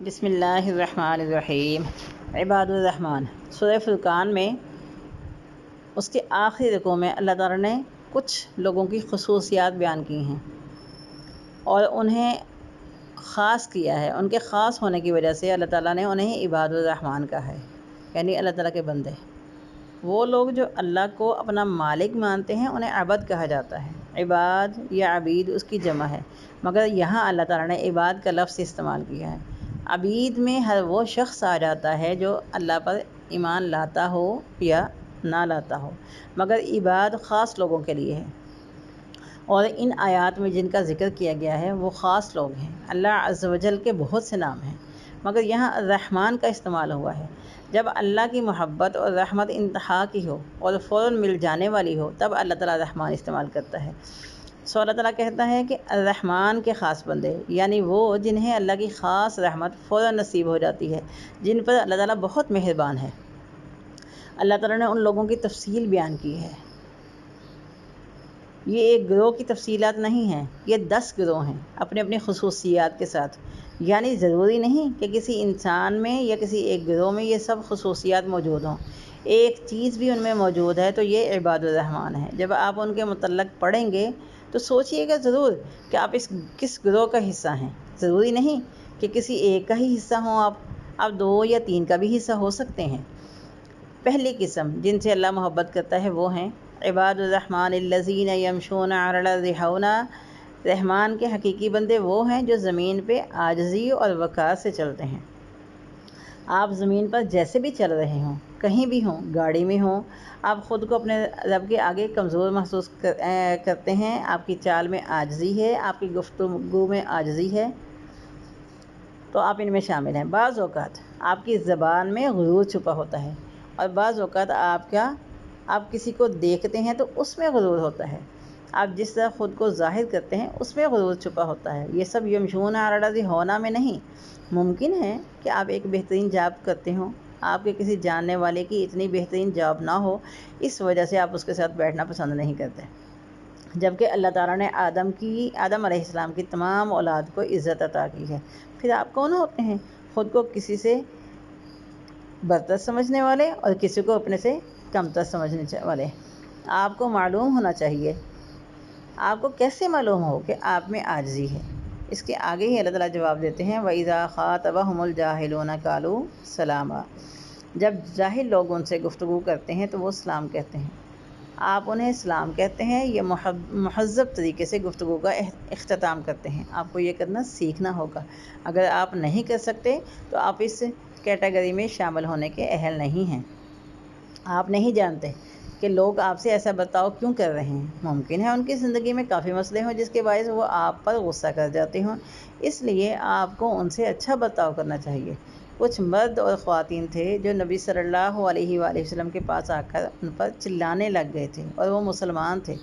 بسم اللہ الرحمن الرحیم۔ عباد الرحمن سورہ فرقان میں اس کے آخری رکوع میں اللہ تعالیٰ نے کچھ لوگوں کی خصوصیات بیان کی ہیں اور انہیں خاص کیا ہے۔ ان کے خاص ہونے کی وجہ سے اللہ تعالیٰ نے انہیں عباد الرحمن کہا ہے، یعنی اللہ تعالیٰ کے بندے۔ وہ لوگ جو اللہ کو اپنا مالک مانتے ہیں انہیں عبد کہا جاتا ہے۔ عباد یا عبید اس کی جمع ہے، مگر یہاں اللہ تعالیٰ نے عباد کا لفظ استعمال کیا ہے۔ عبید میں ہر وہ شخص آ جاتا ہے جو اللہ پر ایمان لاتا ہو یا نہ لاتا ہو، مگر عباد خاص لوگوں کے لیے ہے، اور ان آیات میں جن کا ذکر کیا گیا ہے وہ خاص لوگ ہیں۔ اللہ عز و جل کے بہت سے نام ہیں، مگر یہاں الرحمن کا استعمال ہوا ہے۔ جب اللہ کی محبت اور رحمت انتہا کی ہو اور فوراً مل جانے والی ہو تب اللہ تعالیٰ رحمان استعمال کرتا ہے۔ سو اللہ تعالیٰ کہتا ہے کہ الرحمن کے خاص بندے، یعنی وہ جنہیں اللہ کی خاص رحمت فوراً نصیب ہو جاتی ہے، جن پر اللہ تعالیٰ بہت مہربان ہے۔ اللہ تعالیٰ نے ان لوگوں کی تفصیل بیان کی ہے۔ یہ ایک گروہ کی تفصیلات نہیں ہیں، یہ 10 گروہ ہیں اپنی اپنی خصوصیات کے ساتھ۔ یعنی ضروری نہیں کہ کسی انسان میں یا کسی ایک گروہ میں یہ سب خصوصیات موجود ہوں، ایک چیز بھی ان میں موجود ہے تو یہ عباد الرحمن ہے۔ جب آپ ان کے متعلق پڑھیں گے تو سوچئے گا ضرور کہ آپ کس گروہ کا حصہ ہیں۔ ضروری نہیں کہ کسی ایک کا ہی حصہ ہوں، آپ 2 یا 3 کا بھی حصہ ہو سکتے ہیں۔ پہلی قسم جن سے اللہ محبت کرتا ہے وہ ہیں عباد الرحمن الذین یمشون علی الارض ہونا۔ رحمان کے حقیقی بندے وہ ہیں جو زمین پہ عاجزی اور وقار سے چلتے ہیں۔ آپ زمین پر جیسے بھی چل رہے ہوں، کہیں بھی ہوں، گاڑی میں ہوں، آپ خود کو اپنے رب کے آگے کمزور محسوس کرتے ہیں، آپ کی چال میں عاجزی ہے، آپ کی گفتگو میں عاجزی ہے، تو آپ ان میں شامل ہیں۔ بعض اوقات آپ کی زبان میں غرور چھپا ہوتا ہے، اور بعض اوقات آپ کسی کو دیکھتے ہیں تو اس میں غرور ہوتا ہے۔ آپ جس طرح خود کو ظاہر کرتے ہیں اس میں غرور چھپا ہوتا ہے۔ یہ سب یمشون علی الارض ہونا میں نہیں۔ ممکن ہے کہ آپ ایک بہترین جاب کرتے ہوں، آپ کے کسی جاننے والے کی اتنی بہترین جاب نہ ہو، اس وجہ سے آپ اس کے ساتھ بیٹھنا پسند نہیں کرتے، جبکہ اللہ تعالیٰ نے آدم علیہ السلام کی تمام اولاد کو عزت عطا کی ہے۔ پھر آپ کون ہوتے ہیں خود کو کسی سے برتر سمجھنے والے اور کسی کو اپنے سے کمتر سمجھنے والے؟ آپ کو معلوم ہونا چاہیے۔ آپ کو کیسے معلوم ہو کہ آپ میں عاجزی ہے؟ اس کے آگے ہی اللہ تعالیٰ جواب دیتے ہیں وَإِذَا خَاطَبَهُمُ الْجَاهِلُونَ قَالُوا سَلَامًا۔ جب جاہل لوگ ان سے گفتگو کرتے ہیں تو وہ سلام کہتے ہیں۔ آپ انہیں سلام کہتے ہیں، یہ مہذب طریقے سے گفتگو کا اختتام کرتے ہیں۔ آپ کو یہ کرنا سیکھنا ہوگا۔ اگر آپ نہیں کر سکتے تو آپ اس کیٹیگری میں شامل ہونے کے اہل نہیں ہیں۔ آپ نہیں جانتے کہ لوگ آپ سے ایسا برتاؤ کیوں کر رہے ہیں۔ ممکن ہے ان کی زندگی میں کافی مسئلے ہوں جس کے باعث وہ آپ پر غصہ کر جاتے ہوں، اس لیے آپ کو ان سے اچھا برتاؤ کرنا چاہیے۔ کچھ مرد اور خواتین تھے جو نبی صلی اللہ علیہ وآلہ وسلم کے پاس آ کر ان پر چلانے لگ گئے تھے، اور وہ مسلمان تھے۔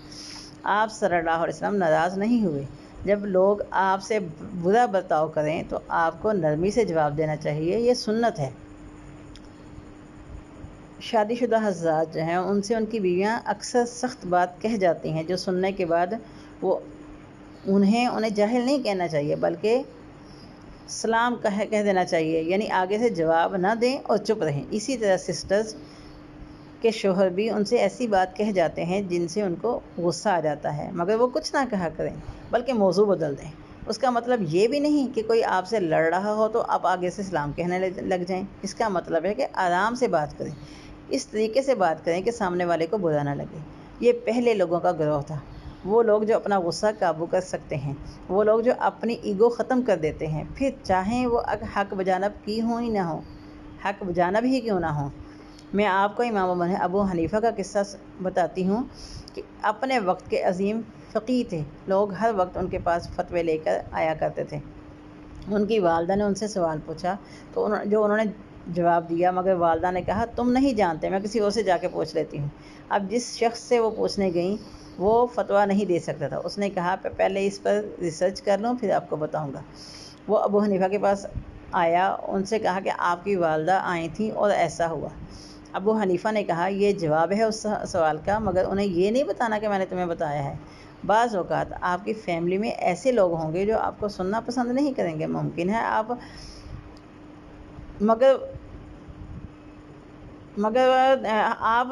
آپ صلی اللہ علیہ وسلم ناراض نہیں ہوئے۔ جب لوگ آپ سے برا برتاؤ کریں تو آپ کو نرمی سے جواب دینا چاہیے، یہ سنت ہے۔ شادی شدہ حضرات جو ہیں ان سے ان کی بیویاں اکثر سخت بات کہہ جاتی ہیں، جو سننے کے بعد انہیں جاہل نہیں کہنا چاہیے بلکہ سلام کہہ دینا چاہیے، یعنی آگے سے جواب نہ دیں اور چپ رہیں۔ اسی طرح سسٹرز کے شوہر بھی ان سے ایسی بات کہہ جاتے ہیں جن سے ان کو غصہ آ جاتا ہے، مگر وہ کچھ نہ کہا کریں بلکہ موضوع بدل دیں۔ اس کا مطلب یہ بھی نہیں کہ کوئی آپ سے لڑ رہا ہو تو آپ آگے سے سلام کہنے لگ جائیں۔ اس کا مطلب ہے کہ آرام سے بات کریں، اس طریقے سے بات کریں کہ سامنے والے کو برا نہ لگے۔ یہ پہلے لوگوں کا گروہ تھا، وہ لوگ جو اپنا غصہ قابو کر سکتے ہیں، وہ لوگ جو اپنی ایگو ختم کر دیتے ہیں، پھر چاہیں وہ حق بجانب کی ہوں ہی نہ ہوں، حق بجانب ہی کیوں نہ ہوں۔ میں آپ کو امام ابو حنیفہ کا قصہ بتاتی ہوں کہ اپنے وقت کے عظیم فقیہ تھے۔ لوگ ہر وقت ان کے پاس فتوے لے کر آیا کرتے تھے۔ ان کی والدہ نے ان سے سوال پوچھا تو انہوں نے جواب دیا، مگر والدہ نے کہا تم نہیں جانتے، میں کسی اور سے جا کے پوچھ لیتی ہوں۔ اب جس شخص سے وہ پوچھنے گئیں وہ فتویٰ نہیں دے سکتا تھا۔ اس نے کہا پہلے اس پر ریسرچ کر لوں پھر آپ کو بتاؤں گا۔ وہ ابو حنیفہ کے پاس آیا، ان سے کہا کہ آپ کی والدہ آئی تھیں اور ایسا ہوا۔ ابو حنیفہ نے کہا یہ جواب ہے اس سوال کا، مگر انہیں یہ نہیں بتانا کہ میں نے تمہیں بتایا ہے۔ بعض اوقات آپ کی فیملی میں ایسے لوگ ہوں گے جو آپ کو سننا پسند نہیں کریں گے۔ ممکن ہے آپ مگر مگر آپ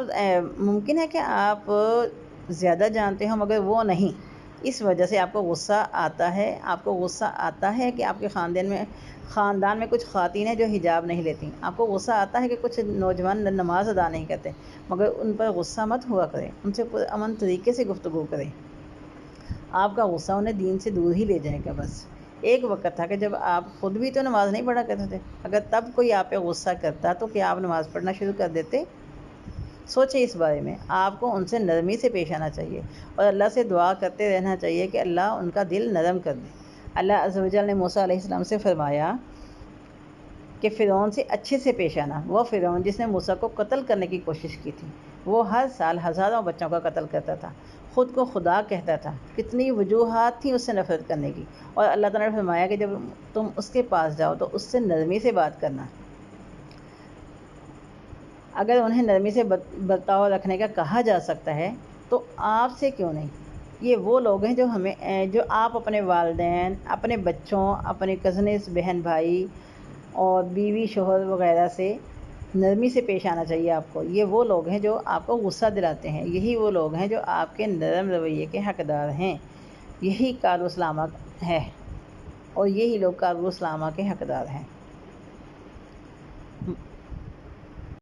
ممکن ہے کہ آپ زیادہ جانتے ہو مگر وہ نہیں، اس وجہ سے آپ کو غصہ آتا ہے. آپ کو غصہ آتا ہے کہ آپ کے خاندان میں کچھ خواتین ہیں جو حجاب نہیں لیتیں. آپ کو غصہ آتا ہے کہ کچھ نوجوان نماز ادا نہیں کرتے، مگر ان پر غصہ مت ہوا کرے، ان سے پرامن طریقے سے گفتگو کریں. آپ کا غصہ انہیں دین سے دور ہی لے جائے گا. بس ایک وقت تھا کہ جب آپ خود بھی تو نماز نہیں پڑھا کرتے تھے، اگر تب کوئی آپ پہ غصہ کرتا تو کیا آپ نماز پڑھنا شروع کر دیتے؟ سوچیں اس بارے میں. آپ کو ان سے نرمی سے پیش آنا چاہیے اور اللہ سے دعا کرتے رہنا چاہیے کہ اللہ ان کا دل نرم کر دے. اللہ عز و جل نے موسیٰ علیہ السلام سے فرمایا کہ فرعون سے اچھے سے پیش آنا. وہ فرعون جس نے موسیٰ کو قتل کرنے کی کوشش کی تھی، وہ ہر سال ہزاروں بچوں کا قتل کرتا تھا، خود کو خدا کہتا تھا. کتنی وجوہات تھیں اس سے نفرت کرنے کی، اور اللہ تعالیٰ نے فرمایا کہ جب تم اس کے پاس جاؤ تو اس سے نرمی سے بات کرنا. اگر انہیں نرمی سے برتاؤ رکھنے کا کہا جا سکتا ہے تو آپ سے کیوں نہیں؟ یہ وہ لوگ ہیں جو آپ اپنے والدین، اپنے بچوں، اپنے کزنز، بہن بھائی اور بیوی شوہر وغیرہ سے نرمی سے پیش آنا چاہیے آپ کو. یہ وہ لوگ ہیں جو آپ کو غصہ دلاتے ہیں، یہی وہ لوگ ہیں جو آپ کے نرم رویے کے حقدار ہیں. یہی کارو اسلامہ ہے اور یہی لوگ کارو اسلامہ کے حقدار ہیں.